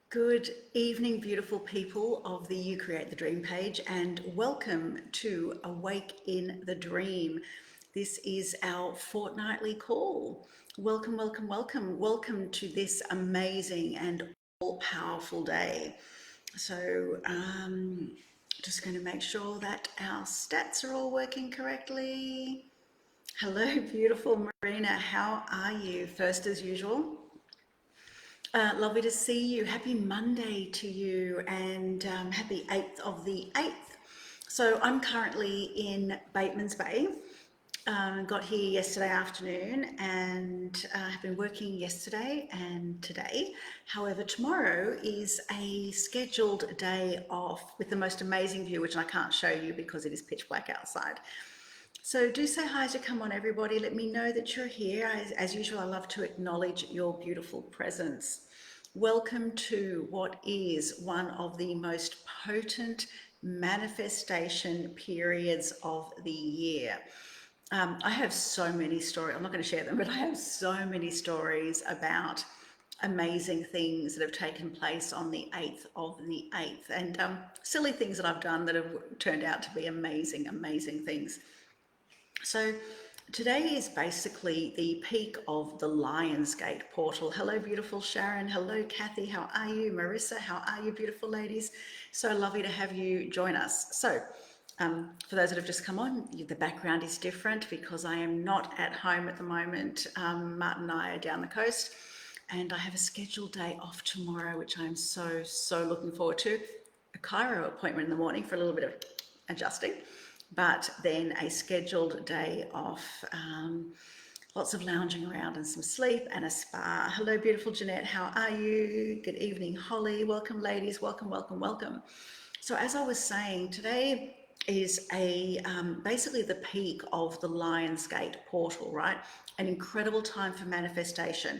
Good evening, beautiful people of the You Create the Dream page, and welcome to Awake in the Dream. This is our fortnightly call. Welcome, welcome, welcome. Welcome to this amazing and all-powerful day. So, just going to make sure that our stats are all working correctly. Hello, beautiful Marina. How are you? First, as usual. Lovely to see you. Happy Monday to you, and happy 8th of the 8th. So I'm currently in Bateman's Bay. Got here yesterday afternoon and have been working yesterday and today. However, tomorrow is a scheduled day off with the most amazing view, which I can't show you because it is pitch black outside. So do say hi as you come on, everybody. Let me know that you're here. As usual, I love to acknowledge your beautiful presence. Welcome to what is one of the most potent manifestation periods of the year. I have so many stories. I'm not going to share them, but I have so many stories about amazing things that have taken place on the 8th of the 8th, and silly things that I've done that have turned out to be amazing, amazing things. So today is basically the peak of the Lionsgate portal. Hello, beautiful Sharon. Hello, Kathy. How are you? Marissa, how are you, beautiful ladies? So lovely to have you join us. So for those that have just come on, the background is different because I am not at home at the moment. Martin and I are down the coast, and I have a scheduled day off tomorrow, which I'm so looking forward to. A chiro appointment in the morning for a little bit of adjusting, but then a scheduled day off, lots of lounging around and some sleep and a spa. Hello, beautiful Jeanette. How are you? Good evening, Holly. Welcome, ladies. Welcome, welcome, welcome. So as I was saying, today is basically the peak of the Lionsgate portal, right? An incredible time for manifestation.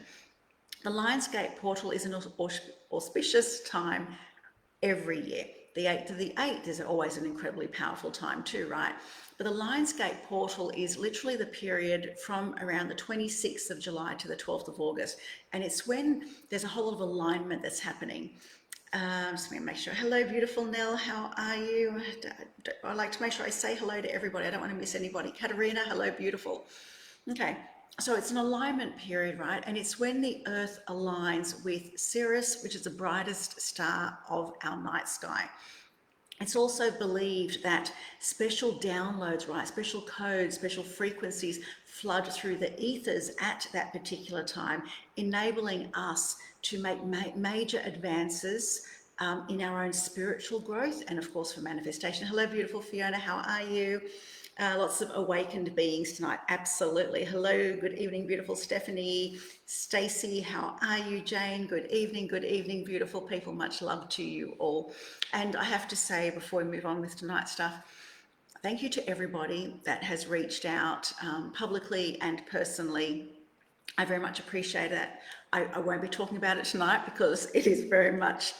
The Lionsgate portal is an auspicious time every year. The 8th of the 8th is always an incredibly powerful time too, right? But the Lionsgate portal is literally the period from around the 26th of July to the 12th of August. And it's when there's a whole lot of alignment that's happening. Just going to make sure. Hello, beautiful Nell. How are you? I like to make sure I say hello to everybody. I don't want to miss anybody. Katerina, hello, beautiful. Okay, so it's an alignment period, right? And it's when the Earth aligns with Sirius, which is the brightest star of our night sky. It's also believed that special downloads, right, special codes, special frequencies flood through the ethers at that particular time, enabling us to make major advances in our own spiritual growth and, of course, for manifestation. Hello, beautiful Fiona. How are you? Lots of awakened beings tonight. Absolutely. Hello, good evening, beautiful Stephanie. Stacy, how are you? Jane, good evening, beautiful people. Much love to you all. And I have to say, before we move on with tonight's stuff, thank you to everybody that has reached out publicly and personally. I very much appreciate that. I won't be talking about it tonight because it is very much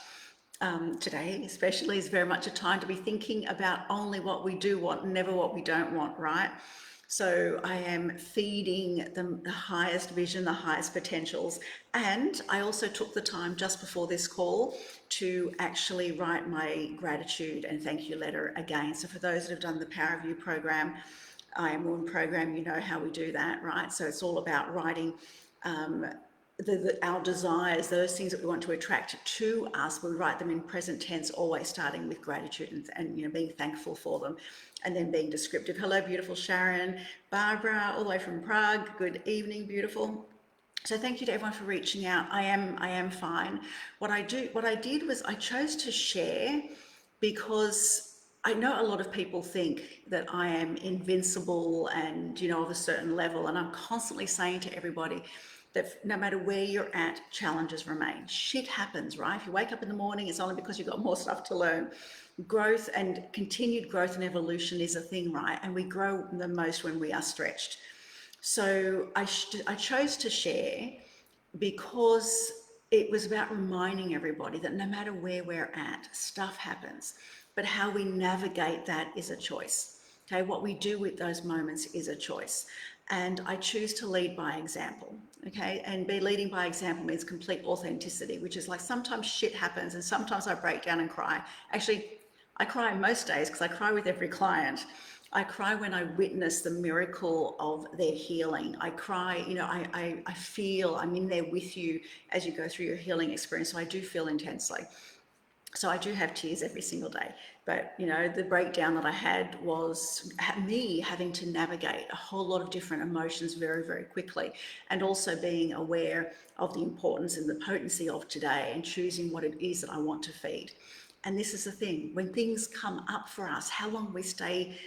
today especially is very much a time to be thinking about only what we do want, never what we don't want, right? So I am feeding the highest vision, the highest potentials. And I also took the time just before this call to actually write my gratitude and thank you letter again. So for those that have done the Power of You program, I Am One program, you know how we do that, right? So it's all about writing our desires, those things that we want to attract to us. We write them in present tense, always starting with gratitude and being thankful for them, and then being descriptive. Hello, beautiful Sharon. Barbara, all the way from Prague. Good evening, beautiful. So thank you to everyone for reaching out. I am fine. What I did was I chose to share because I know a lot of people think that I am invincible and, of a certain level. And I'm constantly saying to everybody that no matter where you're at, challenges remain. Shit happens, right? If you wake up in the morning, it's only because you've got more stuff to learn. Growth and continued growth and evolution is a thing, right? And we grow the most when we are stretched. So I chose to share because it was about reminding everybody that no matter where we're at, stuff happens. But how we navigate that is a choice. Okay, what we do with those moments is a choice. and I choose to lead by example. Okay, and be leading by example means complete authenticity, which is like sometimes shit happens and sometimes I break down and cry. Actually, I cry most days because I cry with every client. I cry when I witness the miracle of their healing. I cry, I feel I'm in there with you as you go through your healing experience. So I do feel intensely. So I do have tears every single day. But, the breakdown that I had was me having to navigate a whole lot of different emotions very, very quickly. And also being aware of the importance and the potency of today and choosing what it is that I want to feed. And this is the thing, when things come up for us, how long we stay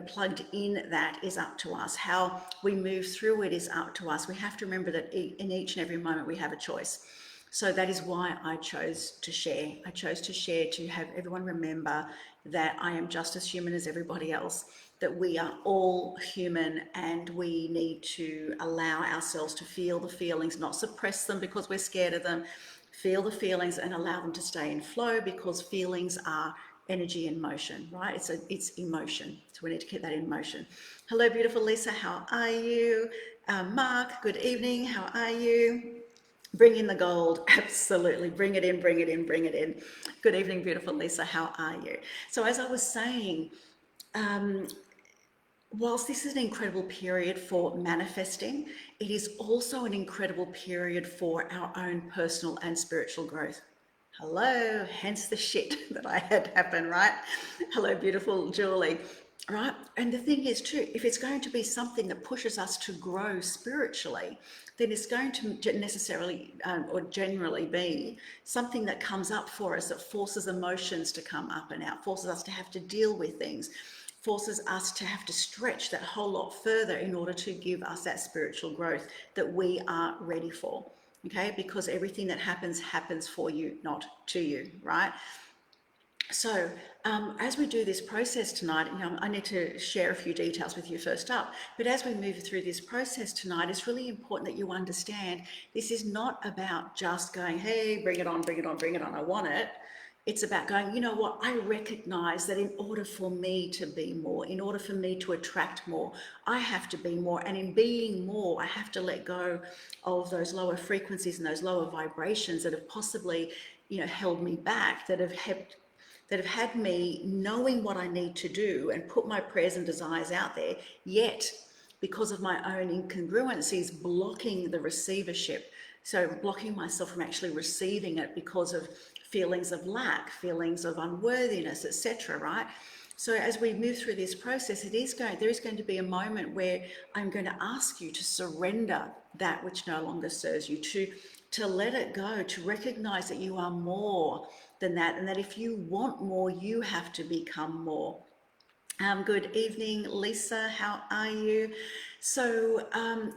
plugged in, that is up to us. How we move through it is up to us. We have to remember that in each and every moment we have a choice. So that is why I chose to share. I chose to share to have everyone remember that I am just as human as everybody else, that we are all human and we need to allow ourselves to feel the feelings, not suppress them because we're scared of them. Feel the feelings and allow them to stay in flow, because feelings are energy and motion, right? It's emotion. So we need to keep that in motion. Hello, beautiful Lisa. How are you? Mark, good evening. How are you? Bring in the gold. Absolutely. Bring it in, bring it in, bring it in. Good evening, beautiful Lisa. How are you? So as I was saying, whilst this is an incredible period for manifesting, it is also an incredible period for our own personal and spiritual growth. Hello, hence the shit that I had happen, right? Hello, beautiful Julie, right? And the thing is too, if it's going to be something that pushes us to grow spiritually, then it's going to necessarily or generally be something that comes up for us, that forces emotions to come up and out, forces us to have to deal with things, forces us to have to stretch that whole lot further in order to give us that spiritual growth that we are ready for. Okay, because everything that happens for you, not to you, right? So as we do this process tonight, I need to share a few details with you first up, but as we move through this process tonight, it's really important that you understand this is not about just going, hey, bring it on, bring it on, bring it on, I want it. It's about going, you know what, I recognize that in order for me to be more, in order for me to attract more, I have to be more. And in being more, I have to let go of those lower frequencies and those lower vibrations that have possibly, held me back, that have had me knowing what I need to do and put my prayers and desires out there, yet because of my own incongruencies, blocking the receivership. So blocking myself from actually receiving it because of feelings of lack, feelings of unworthiness, etc. Right? So as we move through this process, there is going to be a moment where I'm going to ask you to surrender that which no longer serves you, to let it go, to recognize that you are more than that, and that if you want more, you have to become more. Good evening, Lisa. How are you? So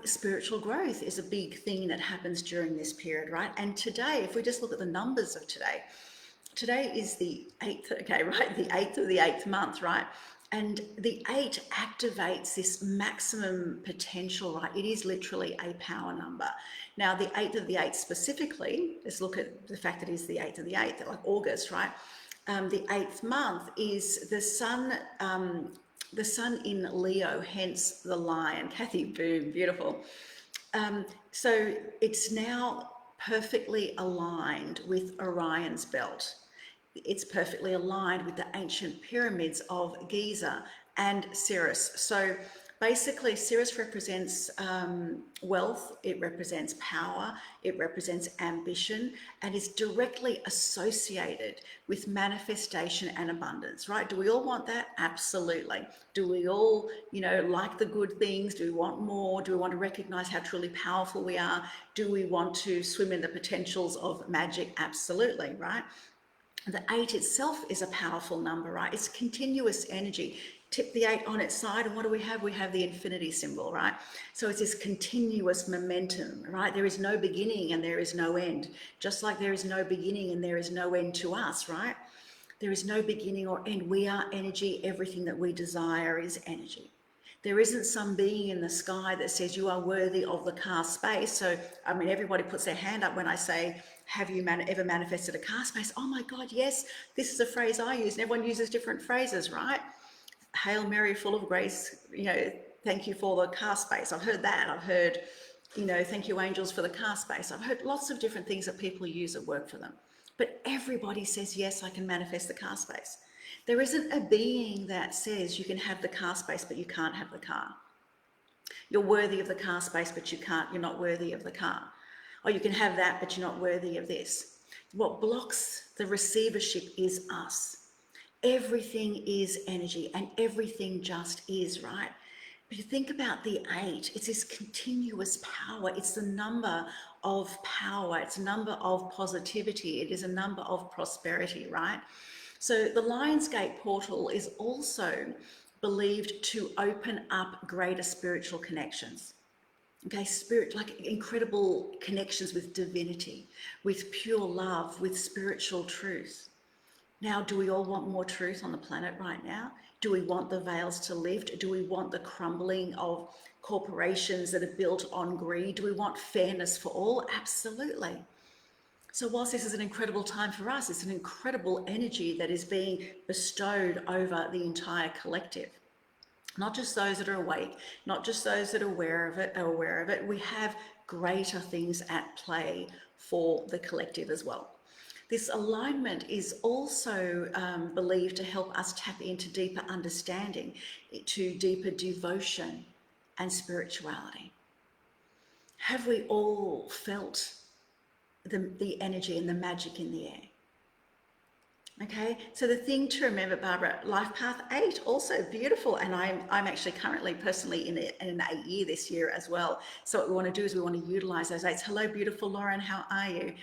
spiritual growth is a big thing that happens during this period, right? And today, if we just look at the numbers of today is the 8th, okay, right? The 8th of the 8th month, right? And the 8 activates this maximum potential, right? It is literally a power number. Now, the 8th of the 8th specifically, let's look at the fact that it is the 8th of the 8th, like August, right? The 8th month is the sun in Leo, hence the lion. Kathy, boom, beautiful. So it's now perfectly aligned with Orion's belt. It's perfectly aligned with the ancient pyramids of Giza and Sirius. So basically, Sirius represents wealth, it represents power, it represents ambition, and is directly associated with manifestation and abundance, right? Do we all want that? Absolutely. Do we all, like the good things? Do we want more? Do we want to recognize how truly powerful we are? Do we want to swim in the potentials of magic? Absolutely, right? The 8 itself is a powerful number, right? It's continuous energy. Tip the 8 on its side, and what do we have? We have the infinity symbol, right? So it's this continuous momentum, right? There is no beginning and there is no end. Just like there is no beginning and there is no end to us, right? There is no beginning or end. We are energy. Everything that we desire is energy. There isn't some being in the sky that says you are worthy of the car space. So, I mean, everybody puts their hand up when I say, have you ever manifested a car space? Oh my God, yes. This is a phrase I use, and everyone uses different phrases, right? Hail Mary, full of grace, thank you for the car space. I've heard that. I've heard, thank you angels for the car space. I've heard lots of different things that people use at work for them. But everybody says, yes, I can manifest the car space. There isn't a being that says you can have the car space, but you can't have the car. You're worthy of the car space, but you're not worthy of the car. Or you can have that, but you're not worthy of this. What blocks the receivership is us. Everything is energy and everything just is, right? But you think about the 8, it's this continuous power. It's the number of power. It's a number of positivity. It is a number of prosperity, right? So the Lionsgate portal is also believed to open up greater spiritual connections. Okay, spirit, like incredible connections with divinity, with pure love, with spiritual truth. Now, do we all want more truth on the planet right now? Do we want the veils to lift? Do we want the crumbling of corporations that are built on greed? Do we want fairness for all? Absolutely. So whilst this is an incredible time for us, it's an incredible energy that is being bestowed over the entire collective. Not just those that are awake, not just those that are aware of it. We have greater things at play for the collective as well. This alignment is also believed to help us tap into deeper understanding, to deeper devotion and spirituality. Have we all felt the energy and the magic in the air? Okay, so the thing to remember, Barbara, life path 8, also beautiful. And I'm actually currently personally in an 8 year this year as well. So what we want to do is we want to utilize those 8s. Hello, beautiful Lauren, how are you?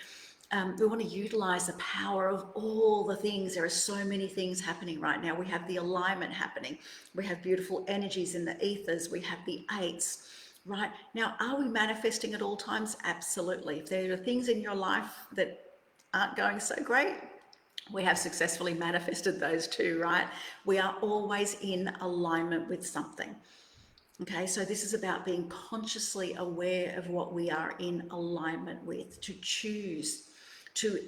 We want to utilize the power of all the things. There are so many things happening right now. We have the alignment happening. We have beautiful energies in the ethers. We have the 8s, right? Now, are we manifesting at all times? Absolutely. If there are things in your life that aren't going so great, we have successfully manifested those too, right? We are always in alignment with something. Okay, so this is about being consciously aware of what we are in alignment with, to choose to,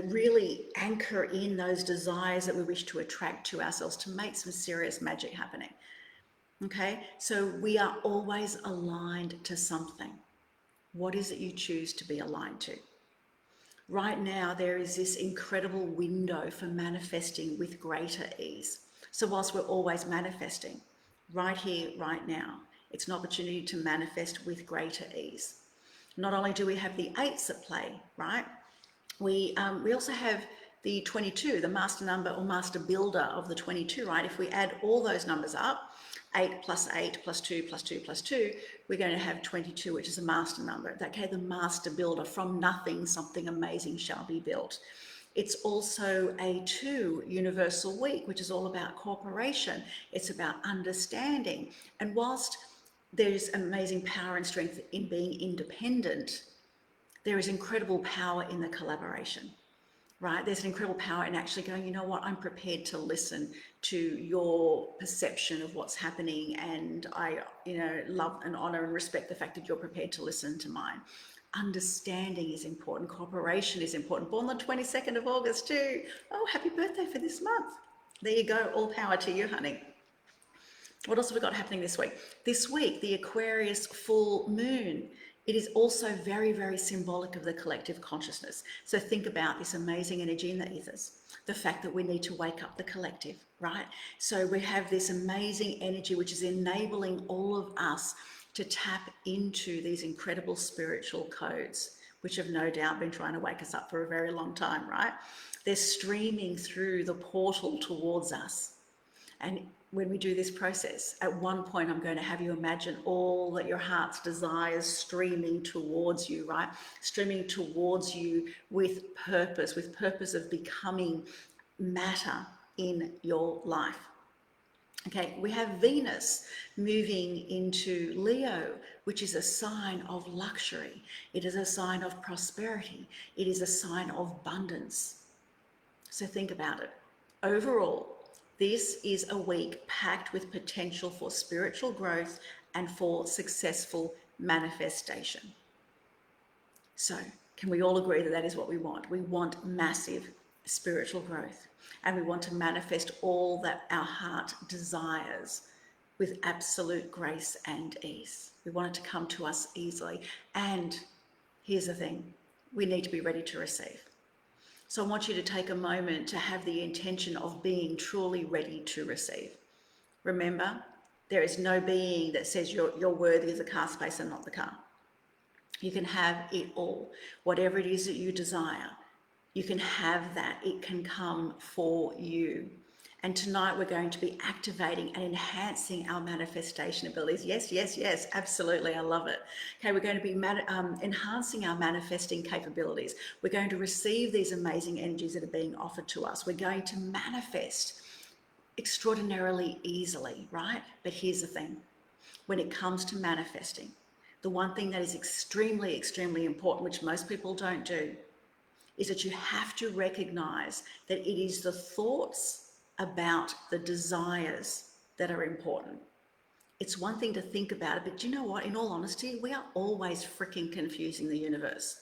really anchor in those desires that we wish to attract to ourselves, to make some serious magic happening. Okay, so we are always aligned to something. What is it you choose to be aligned to? Right now, there is this incredible window for manifesting with greater ease. So whilst we're always manifesting, right here, right now, it's an opportunity to manifest with greater ease. Not only do we have the 8s at play, right? We also have the 22, the master number or master builder of the 22, right? If we add all those numbers up, 8 plus 8 plus 2 plus 2 plus 2, we're going to have 22, which is a master number. Okay, the master builder. From nothing, something amazing shall be built. It's also a 2 universal week, which is all about cooperation. It's about understanding. And whilst there's amazing power and strength in being independent, there is incredible power in the collaboration, right? There's an incredible power in actually going, you know what, I'm prepared to listen to your perception of what's happening, and I, love and honor and respect the fact that you're prepared to listen to mine. Understanding is important. Cooperation is important. Born on the 22nd of August too. Oh, happy birthday for this month. There you go. All power to you, honey. What else have we got happening this week? This week, the Aquarius full moon. It is also very, very symbolic of the collective consciousness. So think about this amazing energy in the ethers, the fact that we need to wake up the collective, right? So we have this amazing energy which is enabling all of us to tap into these incredible spiritual codes, which have no doubt been trying to wake us up for a very long time, right? They're streaming through the portal towards us. And when we do this process, at one point, I'm going to have you imagine all that your heart's desires streaming towards you, right? Streaming towards you with purpose of becoming matter in your life. Okay, we have Venus moving into Leo, which is a sign of luxury. It is a sign of prosperity. It is a sign of abundance. So think about it. Overall, this is a week packed with potential for spiritual growth and for successful manifestation. So, can we all agree that that is what we want? We want massive spiritual growth, and we want to manifest all that our heart desires with absolute grace and ease. We want it to come to us easily. And here's the thing, we need to be ready to receive. So I want you to take a moment to have the intention of being truly ready to receive. Remember, there is no being that says you're worthy of the car space and not the car. You can have it all. Whatever it is that you desire, you can have that. It can come for you. And tonight we're going to be activating and enhancing our manifestation abilities. Yes, yes, yes, absolutely. I love it. Okay, we're going to be enhancing our manifesting capabilities. We're going to receive these amazing energies that are being offered to us. We're going to manifest extraordinarily easily, right? But here's the thing. When it comes to manifesting, the one thing that is extremely, extremely important, which most people don't do, is that you have to recognize that it is the thoughts about the desires that are important. It's one thing to think about it, but do you know what? In all honesty, we are always freaking confusing the universe.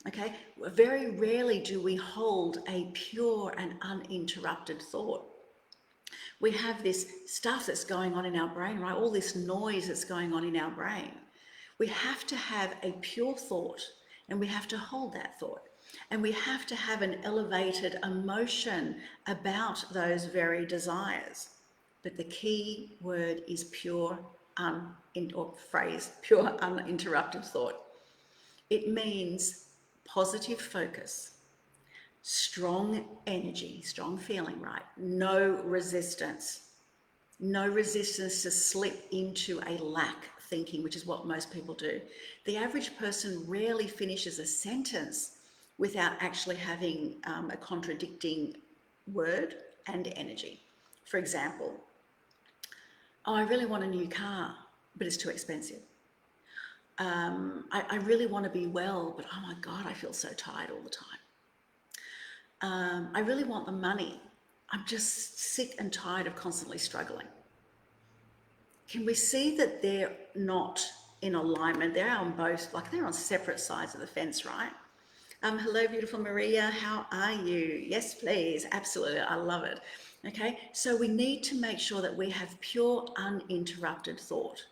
Okay? Very rarely do we hold a pure and uninterrupted thought. We have this stuff that's going on in our brain, right? All this noise that's going on in our brain. We have to have a pure thought, and we have to hold that thought. And we have to have an elevated emotion about those very desires. But the key word is pure, pure uninterrupted thought. It means positive focus, strong energy, strong feeling, right? No resistance. No resistance to slip into a lack thinking, which is what most people do. The average person rarely finishes a sentence without actually having a contradicting word and energy. For example, oh, I really want a new car, but it's too expensive. I really want to be well, but oh my God, I feel so tired all the time. I really want the money. I'm just sick and tired of constantly struggling. Can we see that they're not in alignment? They're on both, like they're on separate sides of the fence, right? Hello, beautiful Maria. How are you? Yes, please. Absolutely. I love it. Okay. So we need to make sure that we have pure, uninterrupted thought.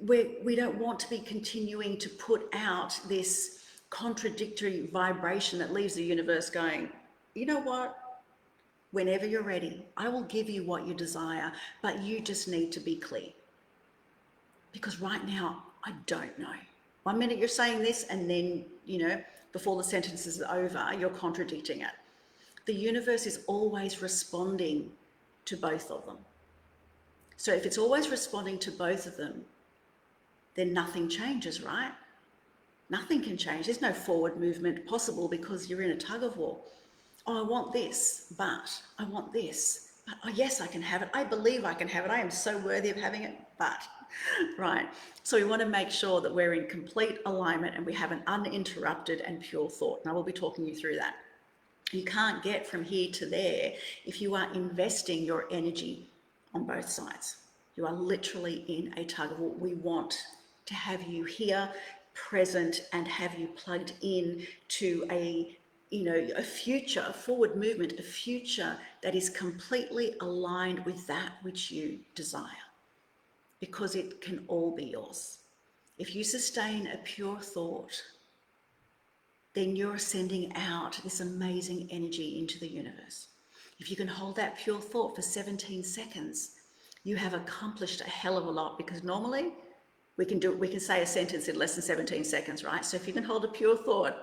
We don't want to be continuing to put out this contradictory vibration that leaves the universe going, you know what? Whenever you're ready, I will give you what you desire, but you just need to be clear. Because right now, I don't know. 1 minute you're saying this, and then, before the sentence is over, you're contradicting it. The universe is always responding to both of them. So if it's always responding to both of them, then nothing changes, right? Nothing can change. There's no forward movement possible because you're in a tug of war. Oh, I want this, but I want this. But oh, yes, I can have it. I believe I can have it. I am so worthy of having it, but, right? So we want to make sure that we're in complete alignment and we have an uninterrupted and pure thought. And I will be talking you through that. You can't get from here to there if you are investing your energy on both sides. You are literally in a tug of war. We want to have you here, present, and have you plugged in to a future, a forward movement, a future that is completely aligned with that which you desire, because it can all be yours. If you sustain a pure thought, then you're sending out this amazing energy into the universe. If you can hold that pure thought for 17 seconds, you have accomplished a hell of a lot, because normally we can say a sentence in less than 17 seconds, right? So if you can hold a pure thought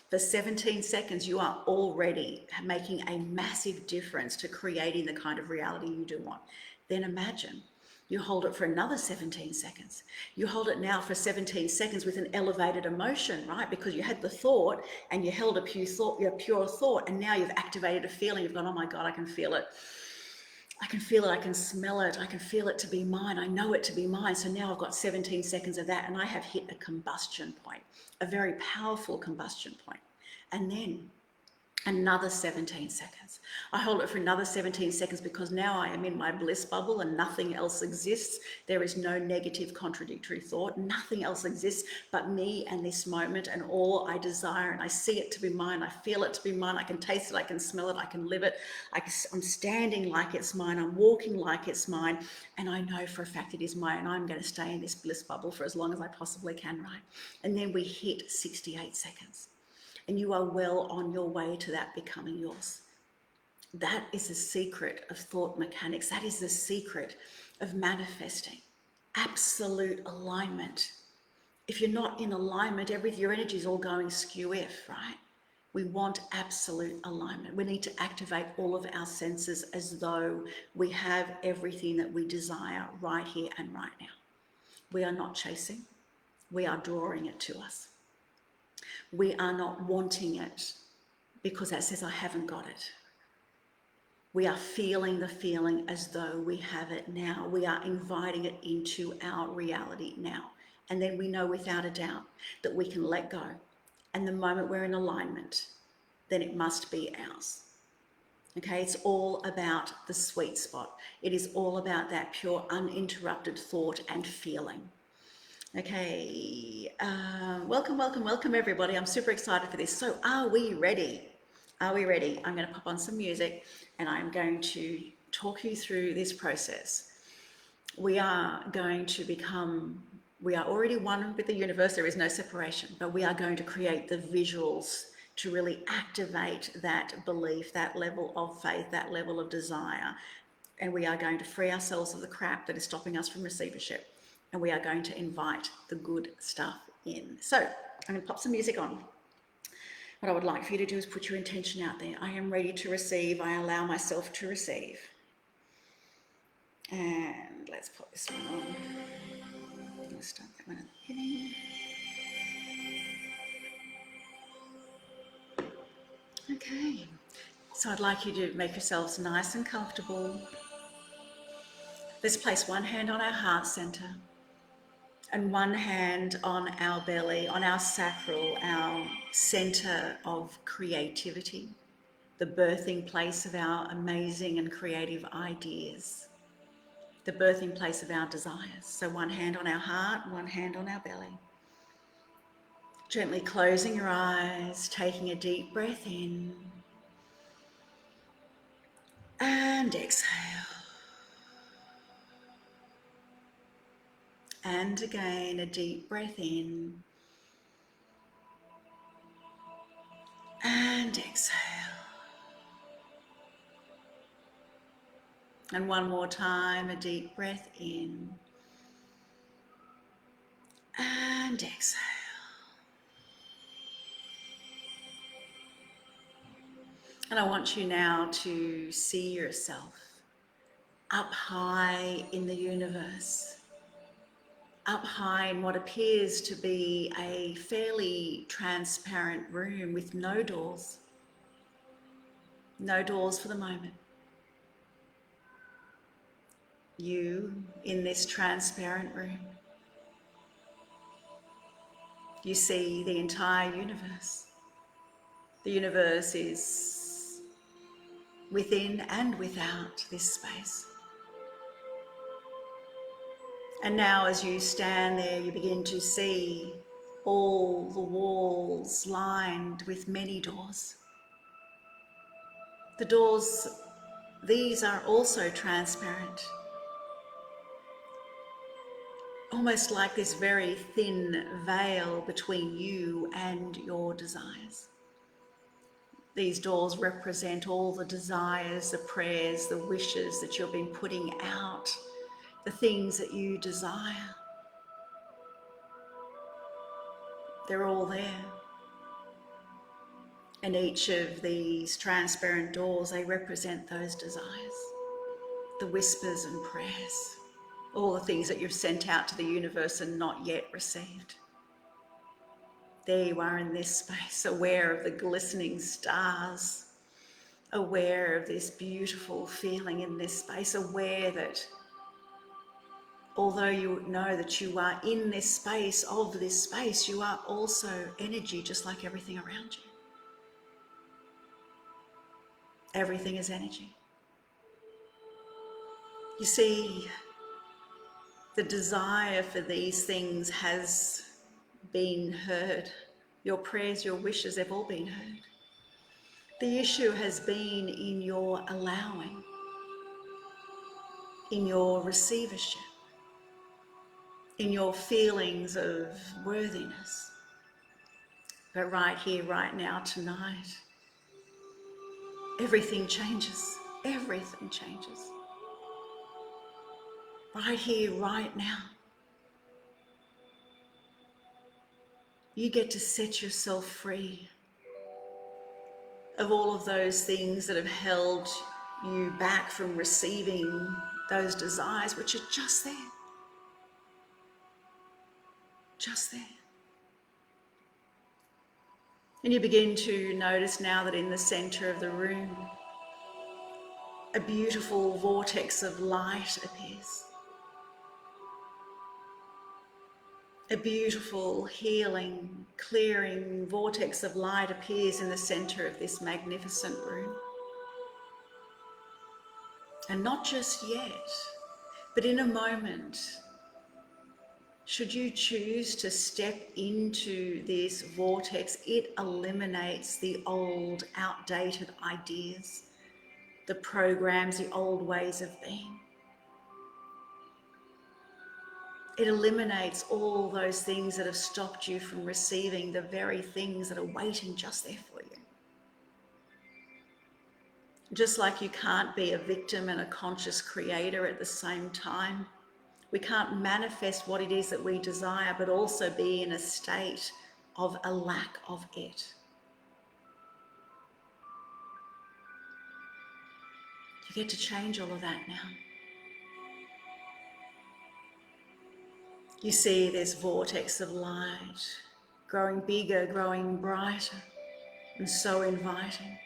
for 17 seconds, you are already making a massive difference to creating the kind of reality you do want. Then imagine you hold it for another 17 seconds. You hold it now for 17 seconds with an elevated emotion, right? Because you had the thought and you held a pure thought, and now you've activated a feeling. You've gone, oh my God, I can feel it. I can feel it, I can smell it, I can feel it to be mine, I know it to be mine. So now I've got 17 seconds of that, and I have hit a combustion point, a very powerful combustion point. And then Another 17 seconds. I hold it for another 17 seconds because now I am in my bliss bubble and nothing else exists. There is no negative contradictory thought. Nothing else exists but me and this moment and all I desire. And I see it to be mine. I feel it to be mine. I can taste it. I can smell it. I can live it. I'm standing like it's mine. I'm walking like it's mine. And I know for a fact it is mine. And I'm going to stay in this bliss bubble for as long as I possibly can, right? And then we hit 68 seconds. And you are well on your way to that becoming yours. That is the secret of thought mechanics. That is the secret of manifesting. Absolute alignment. If you're not in alignment, your energy is all going skew-if, right? We want absolute alignment. We need to activate all of our senses as though we have everything that we desire right here and right now. We are not chasing. We are drawing it to us. We are not wanting it because that says I haven't got it. We are feeling the feeling as though we have it now. We are inviting it into our reality now. And then we know without a doubt that we can let go. And the moment we're in alignment, then it must be ours. Okay, it's all about the sweet spot. It is all about that pure, uninterrupted thought and feeling. Okay, welcome everybody. I'm super excited for this. So are we ready? Are we ready? I'm going to pop on some music and I'm going to talk you through this process. We are already one with the universe. There is no separation, but we are going to create the visuals to really activate that belief, that level of faith, that level of desire. And we are going to free ourselves of the crap that is stopping us from receivership. And we are going to invite the good stuff in. So I'm going to pop some music on. What I would like for you to do is put your intention out there. I am ready to receive. I allow myself to receive. And let's put this one on. Let's start that one at the beginning. Okay. So I'd like you to make yourselves nice and comfortable. Let's place one hand on our heart center and one hand on our belly, on our sacral, our center of creativity, the birthing place of our amazing and creative ideas, the birthing place of our desires. So one hand on our heart, one hand on our belly. Gently closing your eyes, taking a deep breath in and exhale. And again, a deep breath in and exhale. And one more time, a deep breath in and exhale. And I want you now to see yourself up high in the universe, up high in what appears to be a fairly transparent room with no doors. No doors for the moment. You in this transparent room. You see the entire universe. The universe is within and without this space. And now as you stand there, you begin to see all the walls lined with many doors. The doors, these are also transparent. Almost like this very thin veil between you and your desires. These doors represent all the desires, the prayers, the wishes that you've been putting out, the things that you desire. They're all there. And each of these transparent doors, they represent those desires, the whispers and prayers, all the things that you've sent out to the universe and not yet received. There you are in this space, aware of the glistening stars, aware of this beautiful feeling in this space, aware that although you know that you are in this space, of this space, you are also energy just like everything around you. Everything is energy. You see, the desire for these things has been heard. Your prayers, your wishes have all been heard. The issue has been in your allowing, in your receivership, in your feelings of worthiness. But right here, right now, tonight, everything changes. Everything changes. Right here, right now. You get to set yourself free of all of those things that have held you back from receiving those desires, which are just there. Just there. And you begin to notice now that in the center of the room, a beautiful vortex of light appears. A beautiful, healing, clearing vortex of light appears in the center of this magnificent room. And not just yet, but in a moment, should you choose to step into this vortex, it eliminates the old, outdated ideas, the programs, the old ways of being. It eliminates all those things that have stopped you from receiving the very things that are waiting just there for you. Just like you can't be a victim and a conscious creator at the same time, we can't manifest what it is that we desire, but also be in a state of a lack of it. You get to change all of that now. You see this vortex of light growing bigger, growing brighter, and so inviting.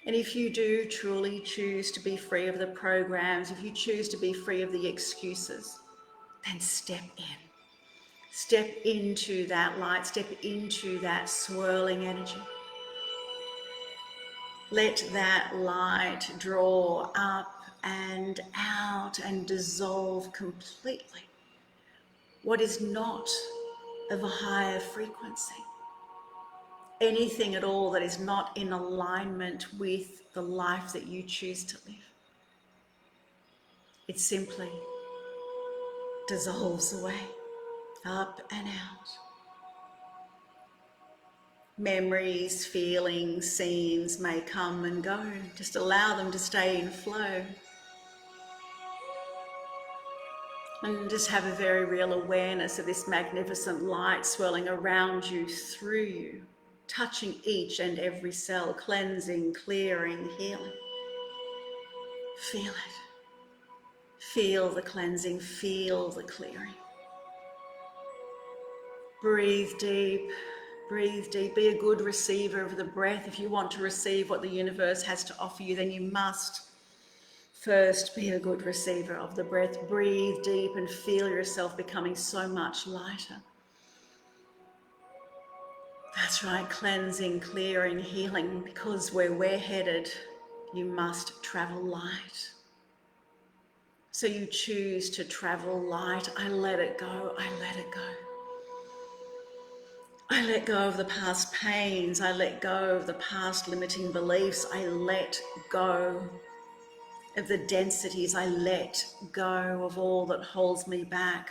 And if you do truly choose to be free of the programs, if you choose to be free of the excuses, then step in. Step into that light, step into that swirling energy. Let that light draw up and out and dissolve completely what is not of a higher frequency. Anything at all that is not in alignment with the life that you choose to live. It simply dissolves away, up and out. Memories, feelings, scenes may come and go. Just allow them to stay in flow. And just have a very real awareness of this magnificent light swirling around you, through you, touching each and every cell, cleansing, clearing, healing. Feel it. Feel the cleansing, feel the clearing. Breathe deep, breathe deep. Be a good receiver of the breath. If you want to receive what the universe has to offer you, then you must first be a good receiver of the breath. Breathe deep and feel yourself becoming so much lighter. That's right, cleansing, clearing, healing, because where we're headed, you must travel light. So you choose to travel light. I let it go, I let it go. I let go of the past pains, I let go of the past limiting beliefs, I let go of the densities, I let go of all that holds me back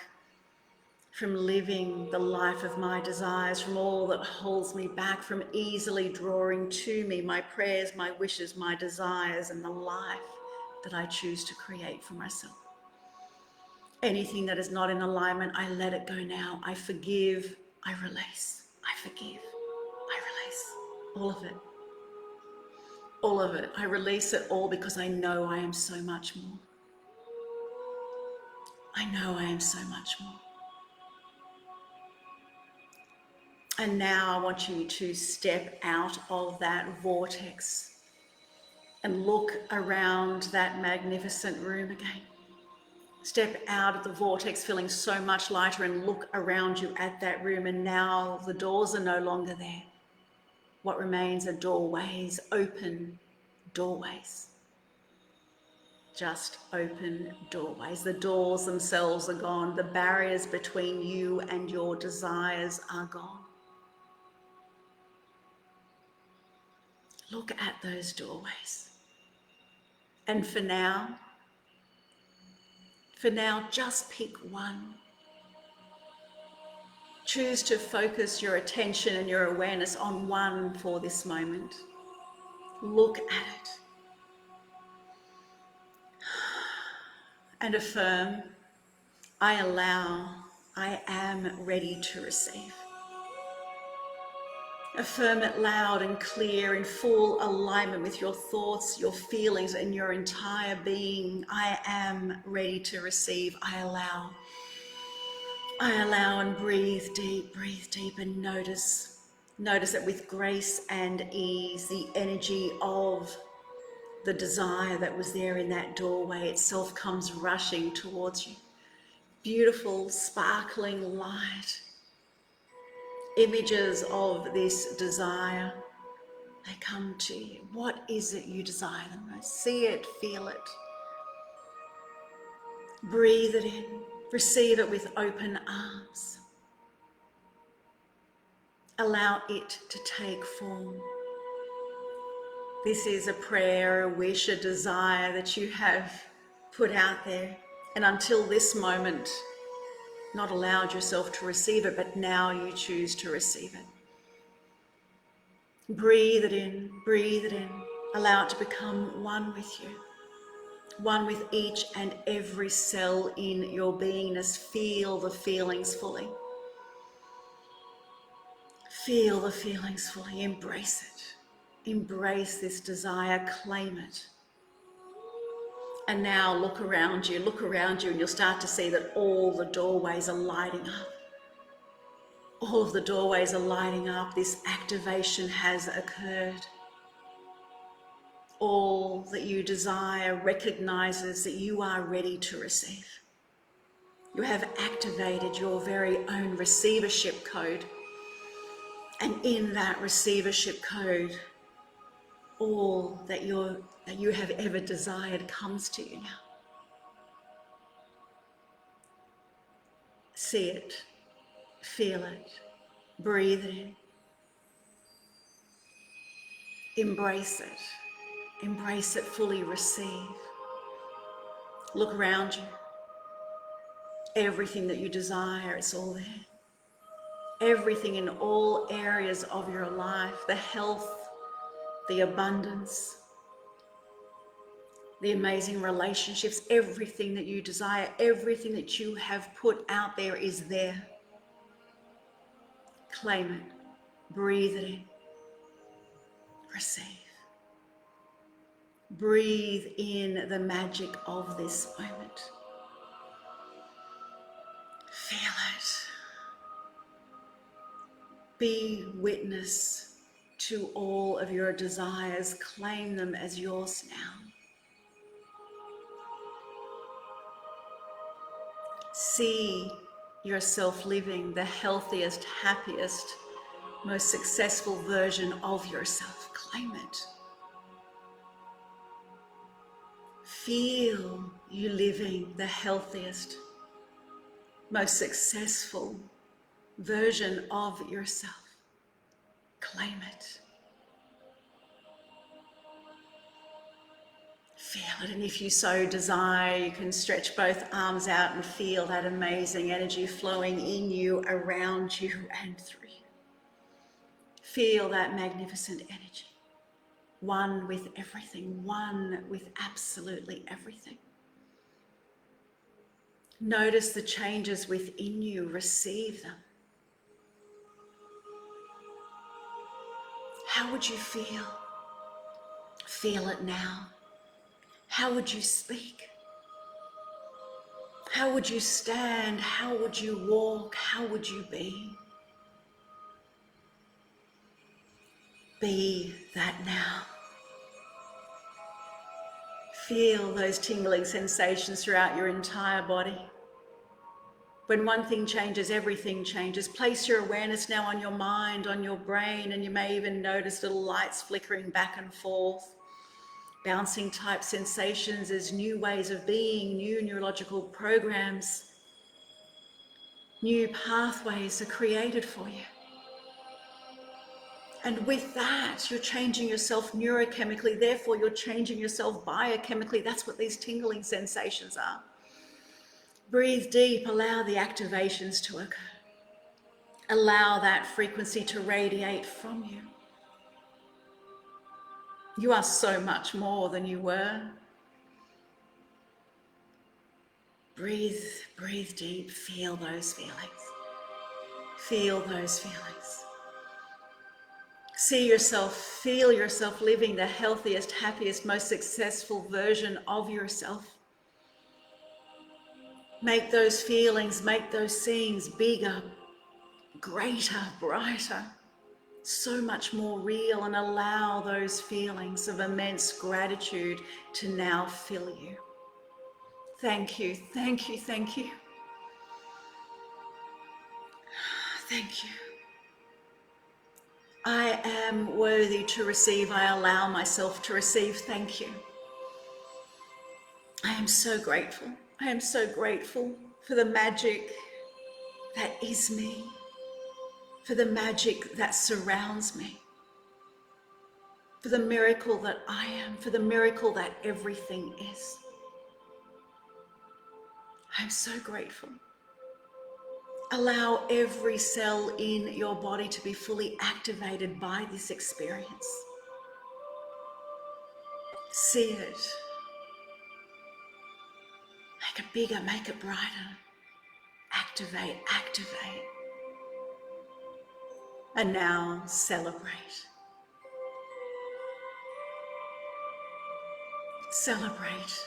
from living the life of my desires, from all that holds me back from easily drawing to me my prayers, my wishes, my desires, and the life that I choose to create for myself. Anything that is not in alignment, I let it go now. I forgive, I release. I forgive, I release. All of it. All of it. I release it all because I know I am so much more. I know I am so much more. And now I want you to step out of that vortex and look around that magnificent room again. Step out of the vortex feeling so much lighter and look around you at that room, and now the doors are no longer there. What remains are doorways, open doorways. Just open doorways. The doors themselves are gone. The barriers between you and your desires are gone. Look at those doorways. And for now, just pick one. Choose to focus your attention and your awareness on one for this moment. Look at it. And affirm, I am ready to receive. Affirm it loud and clear, in full alignment with your thoughts, your feelings, and your entire being. I am ready to receive. I allow, and breathe deep, and notice that with grace and ease, the energy of the desire that was there in that doorway itself comes rushing towards you. Beautiful, sparkling light. Images of this desire, they come to you. What is it you desire the most? See it, feel it. Breathe it in. Receive it with open arms. Allow it to take form. This is a prayer, a wish, a desire that you have put out there. And until this moment, not allowed yourself to receive it, but now you choose to receive it. Breathe it in, allow it to become one with you, one with each and every cell in your beingness. Feel the feelings fully. Feel the feelings fully, embrace it. Embrace this desire, claim it. And now look around you and you'll start to see that all the doorways are lighting up. All of the doorways are lighting up. This activation has occurred. All that you desire recognizes that you are ready to receive. You have activated your very own receivership code. And in that receivership code, all that you have ever desired comes to you now. See it, feel it, breathe it in. Embrace it fully, receive. Look around you. Everything that you desire, it's all there. Everything in all areas of your life, the health, the abundance, the amazing relationships, everything that you desire, everything that you have put out there is there. Claim it, breathe it in, receive. Breathe in the magic of this moment. Feel it. Be witness to all of your desires. Claim them as yours now. See yourself living the healthiest, happiest, most successful version of yourself. Claim it. Feel you living the healthiest, most successful version of yourself. Claim it. Feel it, and if you so desire, you can stretch both arms out and feel that amazing energy flowing in you, around you, and through you. Feel that magnificent energy. One with everything, one with absolutely everything. Notice the changes within you, receive them. How would you feel? Feel it now. How would you speak? How would you stand? How would you walk? How would you be? Be that now. Feel those tingling sensations throughout your entire body. When one thing changes, everything changes. Place your awareness now on your mind, on your brain, and you may even notice little lights flickering back and forth. Bouncing type sensations as new ways of being, new neurological programs, new pathways are created for you. And with that, you're changing yourself neurochemically, therefore you're changing yourself biochemically. That's what these tingling sensations are. Breathe deep, allow the activations to occur. Allow that frequency to radiate from you. You are so much more than you were. Breathe, breathe deep, feel those feelings. Feel those feelings. See yourself, feel yourself living the healthiest, happiest, most successful version of yourself. Make those feelings, make those scenes bigger, greater, brighter, so much more real, and allow those feelings of immense gratitude to now fill you. Thank you, thank you, thank you. Thank you. I am worthy to receive. I allow myself to receive. Thank you. I am so grateful. I am so grateful for the magic that is me, for the magic that surrounds me, for the miracle that I am, for the miracle that everything is. I'm so grateful. Allow every cell in your body to be fully activated by this experience. See it. Make it bigger, make it brighter. Activate, activate. And now celebrate. Celebrate.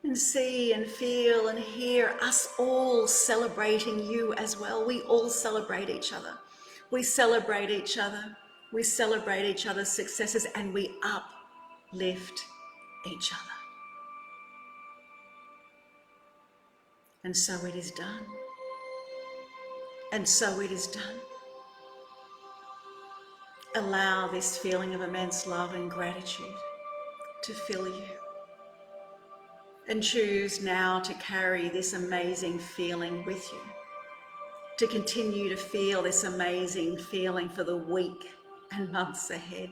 And see and feel and hear us all celebrating you as well. We all celebrate each other. We celebrate each other. We celebrate each other's successes, and we uplift each other. And so it is done. And so it is done. Allow this feeling of immense love and gratitude to fill you. And choose now to carry this amazing feeling with you. To continue to feel this amazing feeling for the week and months ahead.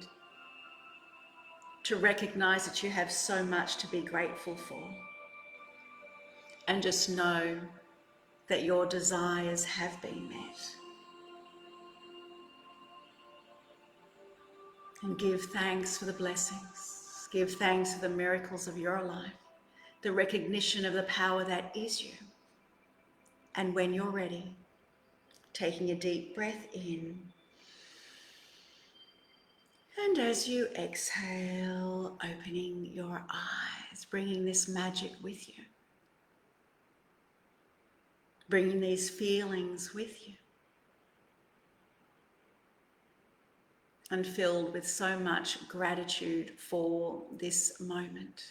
To recognize that you have so much to be grateful for. And just know that your desires have been met. And give thanks for the blessings. Give thanks for the miracles of your life. The recognition of the power that is you. And when you're ready, taking a deep breath in. And as you exhale, opening your eyes, bringing this magic with you. Bringing these feelings with you. And filled with so much gratitude for this moment.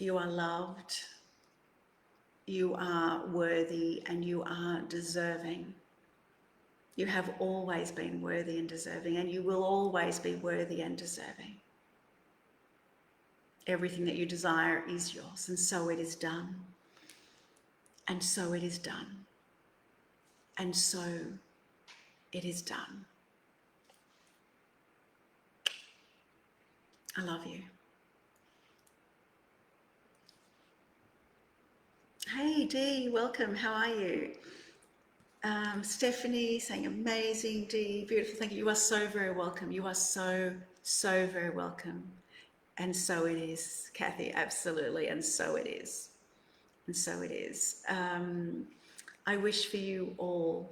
You are loved, you are worthy, and you are deserving. You have always been worthy and deserving, and you will always be worthy and deserving. Everything that you desire is yours, and so it is done. And so it is done. And so it is done. I love you. Hey Dee, welcome. How are you? Stephanie saying amazing. Dee, beautiful. Thank you. You are so very welcome. You are so very welcome. And so it is, Kathy. Absolutely. And so it is. And so it is. I wish for you all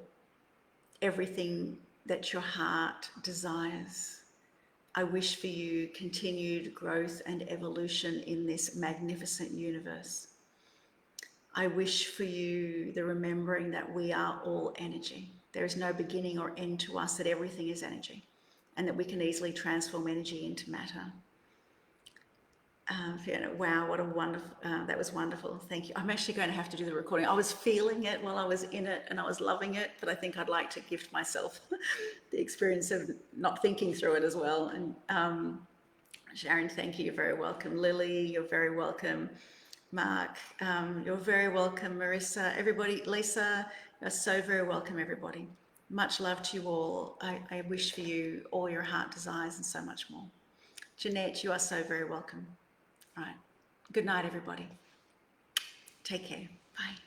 everything that your heart desires. I wish for you continued growth and evolution in this magnificent universe. I wish for you the remembering that we are all energy. There is no beginning or end to us, that everything is energy, and that we can easily transform energy into matter. Fiona, wow, what a wonderful, that was wonderful. Thank you. I'm actually going to have to do the recording. I was feeling it while I was in it and I was loving it, but I think I'd like to gift myself the experience of not thinking through it as well. And Sharon, thank you. You're very welcome. Lily, you're very welcome. Mark, you're very welcome. Marissa, everybody, Lisa, you're so very welcome, everybody. Much love to you all. I wish for you all your heart desires and so much more. Jeanette, you are so very welcome. All right. Good night, everybody. Take care. Bye.